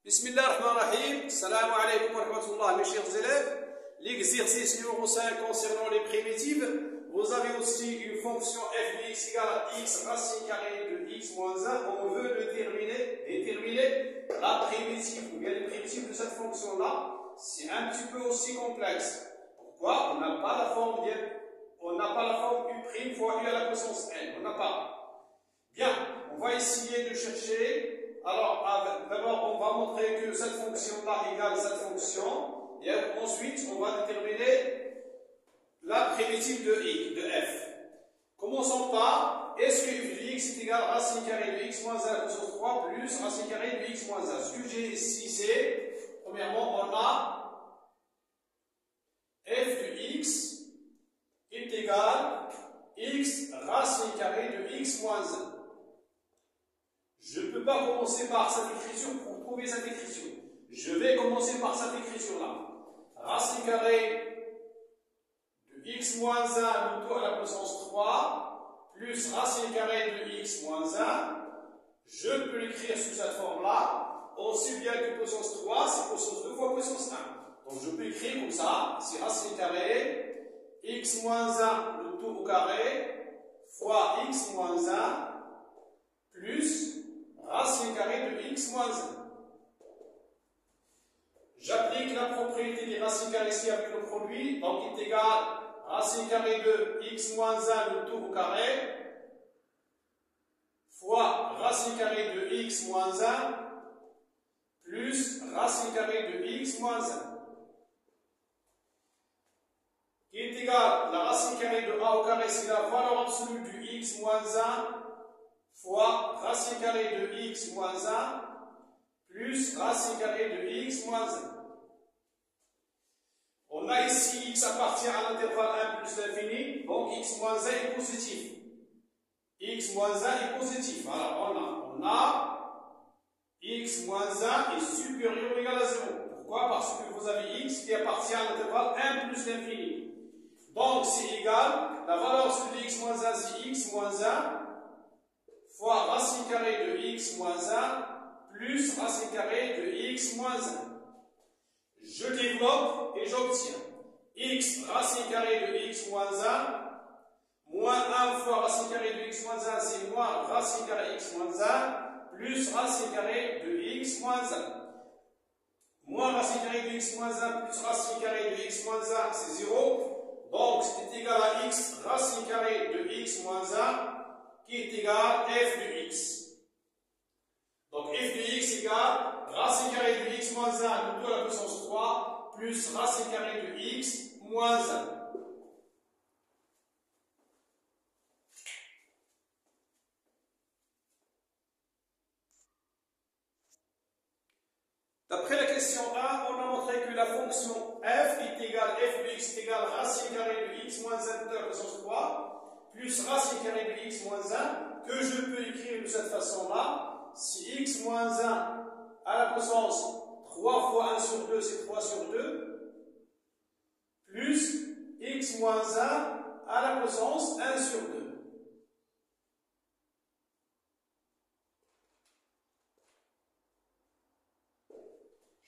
Bismillah ar-Rahman ar-Rahim. Salam alaikum wa rahmatullah, mes chers élèves. L'exercice numéro 5 concernant les primitives. Vous avez aussi une fonction f de x égale à x racine carrée de x moins 1. On veut déterminer la primitive ou bien les primitives de cette fonction-là. C'est un petit peu aussi complexe. Pourquoi? On n'a pas la forme u' fois u à la puissance n. On n'a pas. Bien, on va essayer de chercher. Alors, d'abord, on va montrer que cette fonction-là égale cette fonction. Et ensuite, on va déterminer la primitive de f. Commençons par, est-ce que f de x est égal à racine carrée de x moins 1 à la puissance 3 plus racine carrée de x moins 1. Ce que j'ai ici, c'est, premièrement, on a f de x est égal à x racine carrée de x moins 1. Je ne peux pas commencer par cette écriture pour trouver cette écriture. Je vais commencer par cette écriture-là. Racine carrée de x moins 1 le tout à la puissance 3 plus racine carrée de x moins 1. Je peux l'écrire sous cette forme-là. Aussi bien que puissance 3, c'est puissance 2 fois puissance 1. Donc je peux écrire comme ça. C'est racine carrée x moins 1 le tout au carré fois x moins 1 plus racine carrée de x moins 1. J'applique la propriété des racines carrées ici avec le produit, donc il est égal à racine carrée de x moins 1 le tout au carré fois racine carrée de x moins 1 plus racine carrée de x moins 1 qui est égal à la racine carrée de a au carré, c'est la valeur absolue du x moins 1 fois racine carrée de x moins 1 plus racine carrée de x moins 1. On a ici x appartient à l'intervalle 1 plus l'infini, donc x moins 1 est positif. X moins 1 est positif. Alors on a x moins 1 est supérieur ou égal à 0. Pourquoi? Parce que vous avez x qui appartient à l'intervalle 1 plus l'infini. Donc c'est égal, la valeur absolue de x moins 1 c'est x moins 1 fois racine carrée de x moins 1 plus racine carrée de x moins 1. Je développe et j'obtiens x racine carrée de x moins 1 moins 1 fois racine carrée de x moins 1 c'est moins racine carrée de x moins 1 plus racine carrée de x moins 1. Moins racine carrée de x moins 1 plus racine carrée de x moins 1 c'est 0. Donc c'est égal à x racine carrée de x moins 1 qui est égal à f de x. Donc f de x égale racine carrée de x moins 1 le tout à la puissance 3 plus racine carrée de x moins 1. D'après la question 1, on a montré que la fonction f est égale f de x est égale racine carrée de x moins 1 tout à la puissance 3 plus racine carrée de x moins 1 que je peux écrire de cette façon-là. Si x moins 1 à la puissance 3 fois 1 sur 2 c'est 3 sur 2 plus x moins 1 à la puissance 1 sur 2.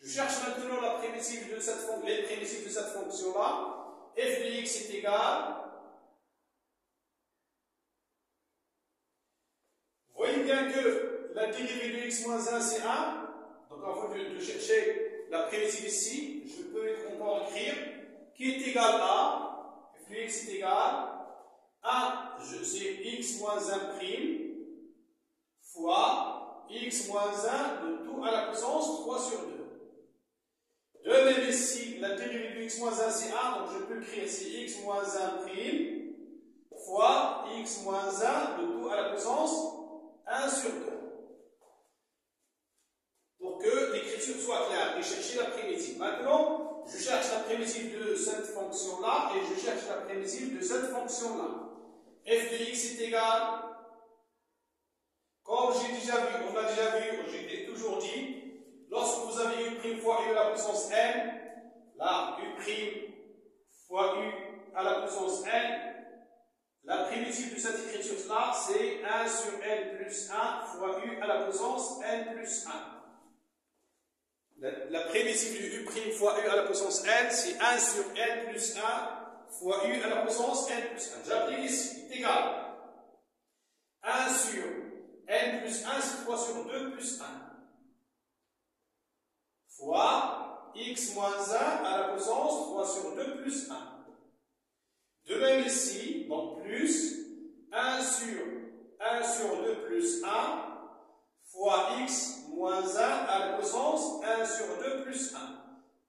Je cherche maintenant la primitive de les primitives de cette fonction-là. F de x est égal. Vous voyez bien que la dérivée de x moins 1 c'est 1. Donc avant de chercher la primitive ici, je peux encore écrire qui est égal à f de x est égal à c'est x moins 1 prime fois x moins 1 le tout à la puissance 3 sur 2. De même ici, la dérivée de x moins 1 c'est 1, donc je peux écrire c'est x moins 1 prime fois x moins 1 le tout à la puissance 1 sur 2. Pour que l'écriture soit claire et chercher la primitive. Maintenant, je cherche la primitive de cette fonction-là et je cherche la primitive de cette fonction-là. F de x est égal, comme j'ai déjà vu, on a déjà vu, j'ai toujours dit, lorsque vous avez u' fois u à la puissance n, là, u' fois u à la puissance n, la primitive de cette écriture-là, c'est 1 sur n plus 1 fois u à la puissance n plus 1. la primitive de U' fois U à la puissance n, c'est 1 sur n plus 1 fois U à la puissance n plus 1. J'applique ici, est égal. 1 sur n plus 1, c'est 3 sur 2 plus 1. Fois x moins 1 à la puissance 3 sur 2 plus 1. De même ici, donc plus 1 sur 2 plus 1 fois x moins 1 à la puissance 1 sur 2 plus 1,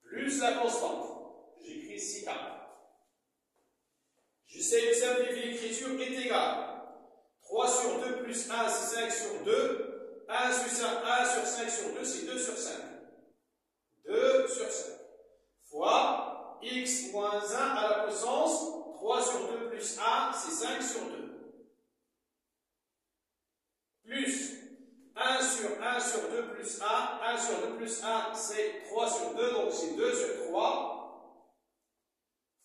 plus la constante. J'écris ici K. J'essaie de simplifier l'écriture est égal. 3 sur 2 plus 1, c'est 5 sur 2. 1 sur 5 sur 2, c'est 2 sur 5. 2 sur 5. Fois x moins 1 à la puissance 3 sur 2 plus 1, c'est 5 sur 2. Plus 1 sur 2 plus 1, 1 sur 2 plus 1, c'est 3 sur 2, donc c'est 2 sur 3.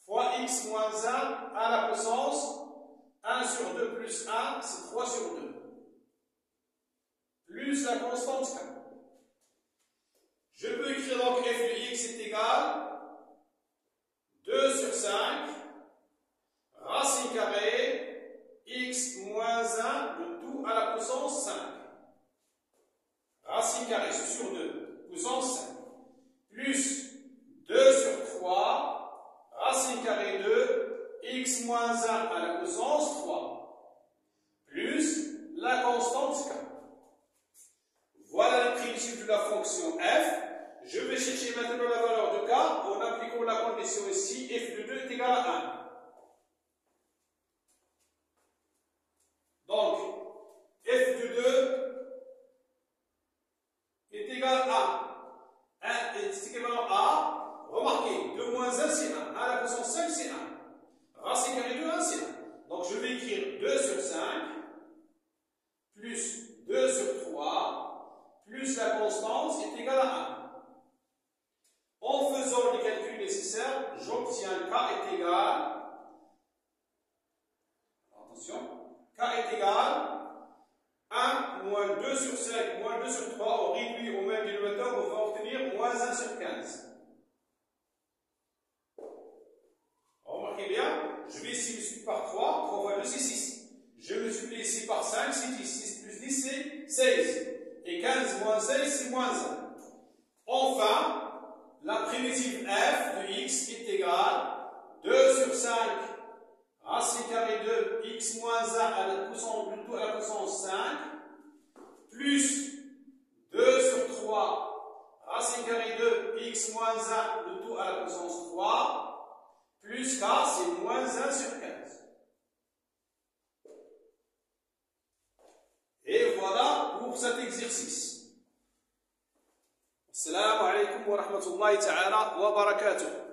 Fois x moins 1 à la puissance 1 sur 2 plus 1, c'est 3 sur 2. Plus la constante K. Je peux écrire donc f de x est égal 2 sur 5 racine carrée x moins 1 le tout à la puissance 5. Racine carrée, c'est sur 2, puissance 5. Plus 2 sur 3 racine carrée 2 x moins 1 à la puissance 3. Plus la constante K. Voilà les primitives de la fonction f. Je vais chercher maintenant la valeur de k en appliquant la condition ici, f de 2 est égal à 1. Donc, f de 2 est égal à 1 est équivalent à, remarquez, 2 moins 1 c'est 1, 1 à la puissance 5 c'est 1. Racine carrée de 1 c'est 1. Donc je vais écrire 2 sur 5 plus 2 sur 3 plus la constante est égale à 1. En faisant les calculs nécessaires, j'obtiens k est égal, attention, k est égal 1 moins 2 sur 5 moins 2 sur 3, on réduit au même dénominateur, on va obtenir moins 1 sur 15. Remarquez bien, je vais ici multiplier par 3, 3 fois 2 c'est 6. Je multiplie ici par 5, c'est 10. 6 plus 10 c'est 16. Et 15 moins 16 c'est moins 1. Enfin, la primitive f de x est égale 2 sur 5 racine carrée de x moins 1 à la puissance, plutôt à la puissance 5, plus 2 sur 3 racine carrée de x moins 1 le tout à la puissance 3, plus k c'est moins 1 sur 15. Et voilà pour cet exercice. Assalamu alaikum wa rahmatullahi ta'ala wa barakatuh.